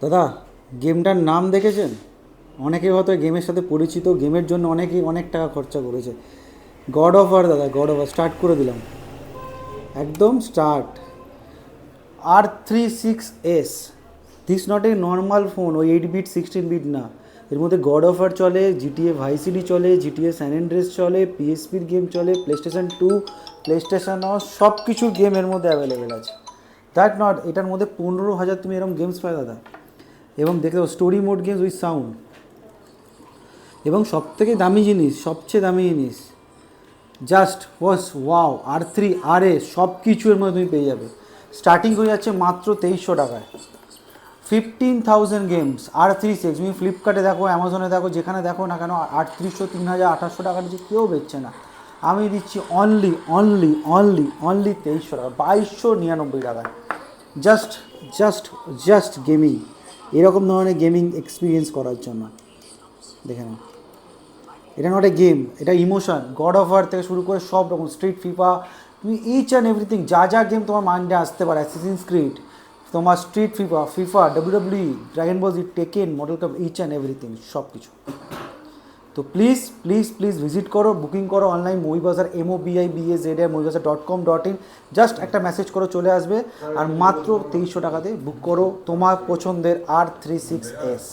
দাদা, গেমটার নাম দেখেছেন? অনেকে হয়তো গেমের সাথে পরিচিত, গেমের জন্য অনেকেই অনেক টাকা খরচা করেছে। গড অফ ওয়ার দাদা, গড অফ ওয়ার স্টার্ট করে দিলাম। একদম start. R36S, this not a normal phone, ওই 8 বিট 16 বিট না। এর মধ্যে গড অফ ওয়ার চলে, জিটিএ ভাইস সিটি চলে, জিটিএ স্যান অ্যান্ড্রেস চলে, পিএসপির গেম চলে, প্লে স্টেশন 2, প্লে স্টেশন সব কিছুর গেম এর মধ্যে অ্যাভেলেবেল আছে। দ্যাট নট, এটার মধ্যে 15,000 তুমি এরকম গেমস পাই দাদা। এবং দেখতে পাবো story mode games with sound. এবং সবথেকে দামি জিনিস, সবচেয়ে দামি জিনিস, জাস্ট ওয়াও, R3 RA সব কিছু এর মধ্যে তুমি পেয়ে যাবে। স্টার্টিং হয়ে যাচ্ছে মাত্র 2300 টাকায়। 15,000 গেমস R36। তুমি ফ্লিপকার্টে দেখো, অ্যামাজনে দেখো, যেখানে দেখো না কেন 3800, 3000, 2800 টাকা নিচে কেউ বেচছে না। আমি দিচ্ছি অনলি অনলি অনলি অনলি 2300 টাকা, 2299 টাকায়। জাস্ট জাস্ট জাস্ট গেমিং, এরকম ধরনের গেমিং এক্সপিরিয়েন্স করার জন্য। দেখে নাও, এটা নট এ গেম, এটা ইমোশন। গড অফ ওয়ার থেকে শুরু করে সব রকম, স্ট্রিট ফিফা, তুমি ইচ অ্যান্ড এভরিথিং, যা যা গেম তোমার মাইন্ডে আসতে পারে, অ্যাসেসিনস ক্রিড, তোমার Street FIFA, WWE, Dragon Ball Z, Tekken, মডেল কাপ, ইচ অ্যান্ড এভরিথিং সব কিছু। তো প্লিজ প্লিজ প্লিজ ভিজিট করো, বুকিং করো online Moibazar, MOBIBAZAR moibazar.com.in। Just একটা মেসেজ করো, চলে আসবে। আর মাত্র 2300 টাকাতে বুক করো তোমার পছন্দের R36S।